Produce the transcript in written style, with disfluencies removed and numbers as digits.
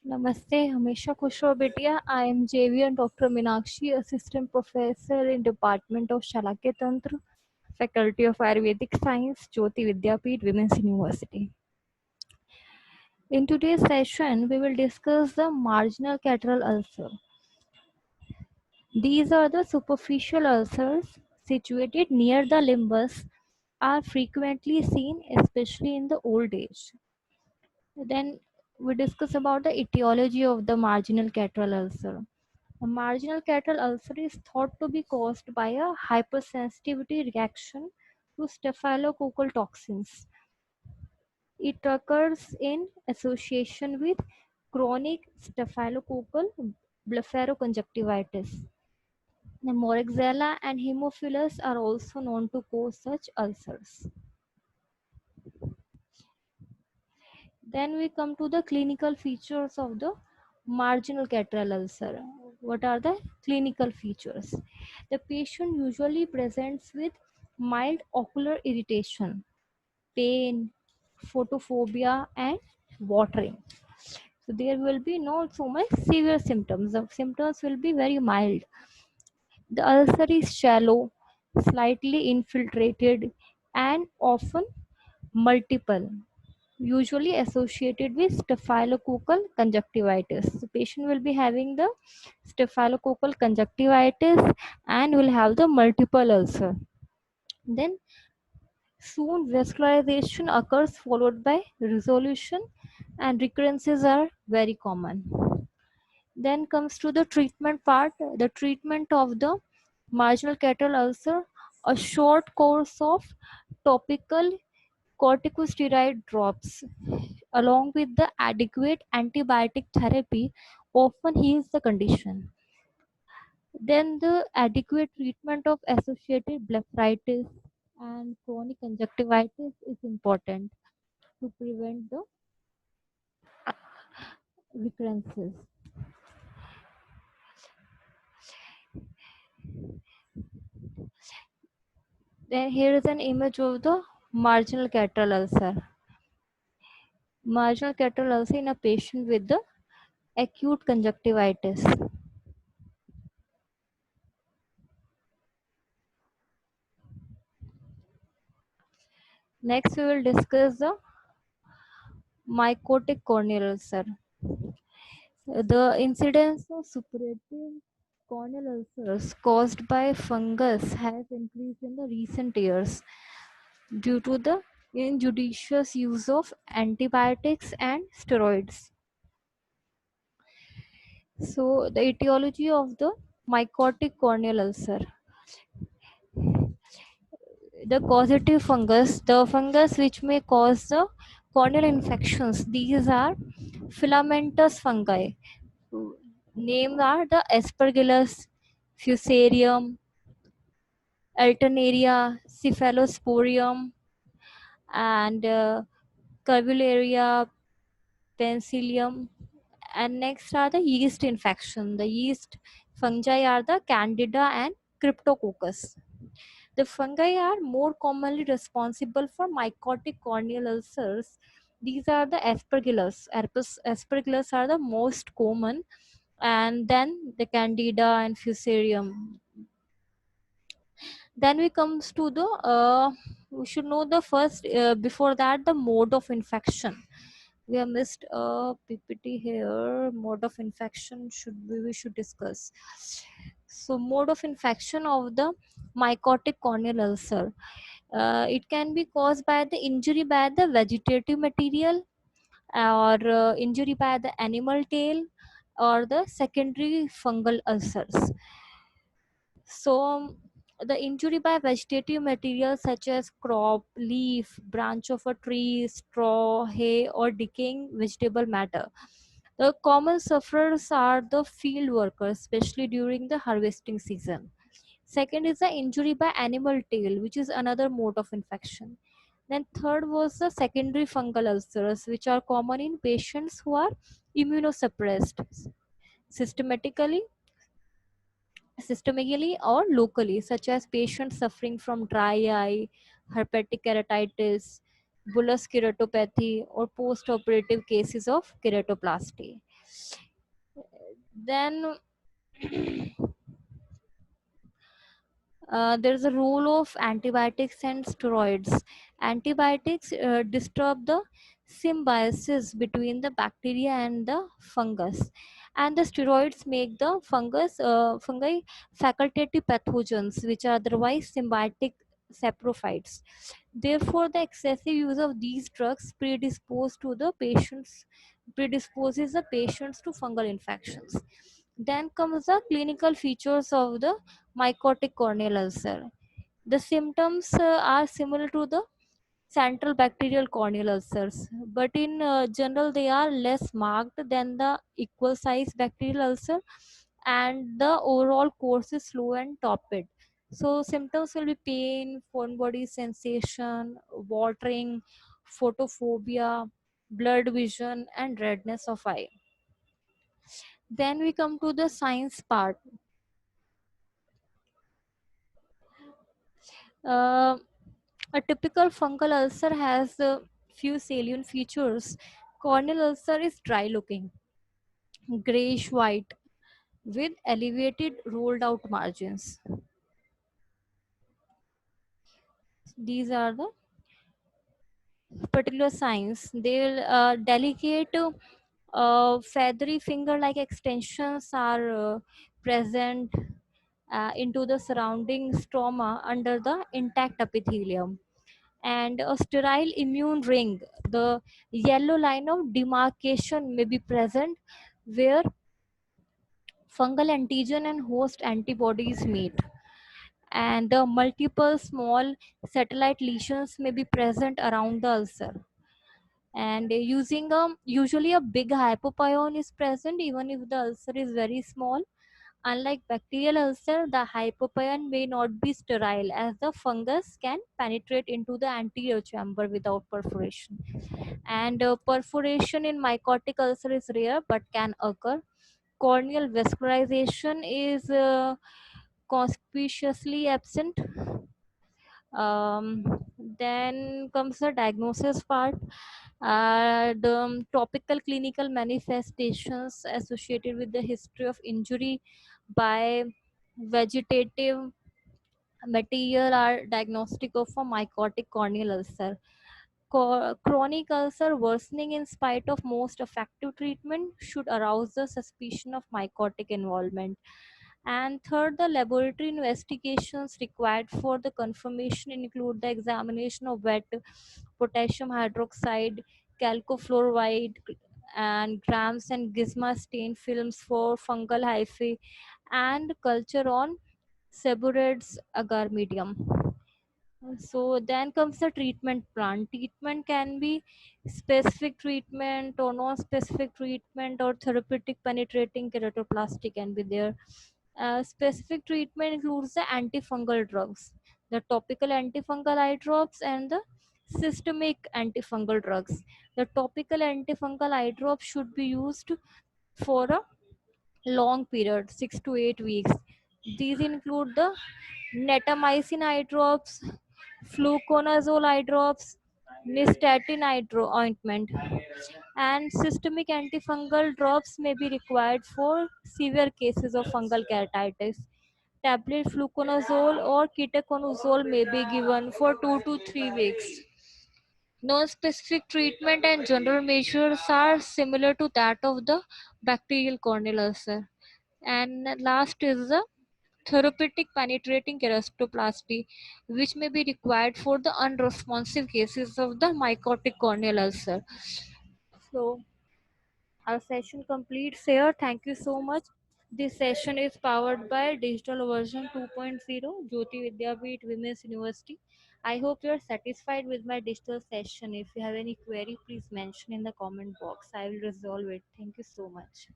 नमस्ते, हमेशा खुश रहो बेटिया। I am JV Dr. Minakshi, Assistant Professor in Department of Shalakya Tantra, Faculty of Ayurvedic Science, Jyoti Vidyapeeth, Women's University. In today's session, we will discuss the marginal lateral ulcer. These are the superficial ulcers situated near the limbus, are frequently seen, especially in the old age. Then we discuss about the etiology of the marginal lateral ulcer. A marginal lateral ulcer is thought to be caused by a hypersensitivity reaction to staphylococcal toxins. It occurs in association with chronic staphylococcal blepharoconjunctivitis. The Moraxella and Haemophilus are also known to cause such ulcers. Then we come to the clinical features of the marginal lateral ulcer. What are the clinical features? The patient usually presents with mild ocular irritation, pain, photophobia, and watering. So there will be not so much severe symptoms. The symptoms will be very mild. The ulcer is shallow, slightly infiltrated, and often multiple, usually associated with staphylococcal conjunctivitis. The patient will be having the staphylococcal conjunctivitis and will have the multiple ulcer. Then soon vascularization occurs followed by resolution, and recurrences are very common. Then comes to the treatment part. The treatment of the marginal lateral ulcer, a short course of topical corticosteroid drops along with the adequate antibiotic therapy often heals the condition. Then the adequate treatment of associated blepharitis and chronic conjunctivitis is important to prevent the recurrences. Then here is an image of the marginal lateral ulcer. Marginal lateral ulcer in a patient with the acute conjunctivitis. Next we will discuss the mycotic corneal ulcer. The incidence of suppurative corneal ulcers caused by fungus has increased in the recent years due to the injudicious use of antibiotics and steroids. So, the etiology of the mycotic corneal ulcer. The causative fungus, the fungus which may cause the corneal infections, these are filamentous fungi. Names are the Aspergillus, Fusarium, Alternaria, Cephalosporium, and Curvularia, Penicillium. And next are the yeast infection. The yeast fungi are the Candida and Cryptococcus. The fungi are more commonly responsible for mycotic corneal ulcers. These are the Aspergillus. Aspergillus are the most common, and then the Candida and Fusarium. Then we comes to the we should know the first before that the mode of infection. We have missed a PPT here. Mode of infection we should discuss. So mode of infection of the mycotic corneal ulcer. It can be caused by the injury by the vegetative material, or injury by the animal tail, or the secondary fungal ulcers. So the injury by vegetative materials such as crop, leaf, branch of a tree, straw, hay, or decaying vegetable matter. The common sufferers are the field workers, especially during the harvesting season. Second is the injury by animal tail, which is another mode of infection. Then third was the secondary fungal ulcers, which are common in patients who are immunosuppressed systematically systemically or locally, such as patients suffering from dry eye, herpetic keratitis, bullous keratopathy, or post-operative cases of keratoplasty. Then there's a role of antibiotics and steroids. Antibiotics disturb the symbiosis between the bacteria and the fungus, and the steroids make the fungi facultative pathogens, which are otherwise symbiotic saprophytes. Therefore, the excessive use of these drugs predisposes the patients to fungal infections. Then comes the clinical features of the mycotic corneal ulcer. The symptoms are similar to the central bacterial corneal ulcers, but in general they are less marked than the equal size bacterial ulcer, and the overall course is slow and topid. So symptoms will be pain, foreign body sensation, watering, photophobia, blurred vision, and redness of eye. Then we come to the science part. Uh, a typical fungal ulcer has a few salient features. Corneal ulcer is dry looking, grayish white, with elevated rolled out margins. These are the particular signs. They'll delicate, feathery finger like extensions are present into the surrounding stroma under the intact epithelium, and a sterile immune ring. The yellow line of demarcation may be present where fungal antigen and host antibodies meet. And the multiple small satellite lesions may be present around the ulcer. And using usually a big hypopyon is present even if the ulcer is very small. Unlike bacterial ulcer, the hypopyon may not be sterile as the fungus can penetrate into the anterior chamber without perforation. And perforation in mycotic ulcer is rare but can occur. Corneal vascularization is conspicuously absent. um, then comes the diagnosis part. The topical clinical manifestations associated with the history of injury by vegetative material are diagnostic of a mycotic corneal ulcer. Chronic ulcer worsening in spite of most effective treatment should arouse the suspicion of mycotic involvement. And third, the laboratory investigations required for the confirmation include the examination of wet potassium hydroxide, chalcofluoride, and grams and gizma stain films for fungal hyphae, and culture on Seborrhoeids agar medium. So then comes the treatment plan. Treatment can be specific treatment or non-specific treatment or therapeutic penetrating keratoplasty can be there. Specific treatment includes the antifungal drugs, the topical antifungal eye drops, and the systemic antifungal drugs. The topical antifungal eye drops should be used for a long period, 6 to 8 weeks. These include the netamycin eye drops, fluconazole eye drops, nystatin ointment, and systemic antifungal drops may be required for severe cases of fungal keratitis. Tablet fluconazole or ketoconazole may be given for 2 to 3 weeks. Non-specific treatment and general measures are similar to that of the bacterial corneal ulcer. And last is the therapeutic penetrating kerastoplasty, which may be required for the unresponsive cases of the mycotic corneal ulcer. So, our session completes here. Thank you so much. This session is powered by Digital Version 2.0, Jyoti Vidyapeeth Women's University. I hope you are satisfied with my digital session. If you have any query, please mention in the comment box. I will resolve it. Thank you so much.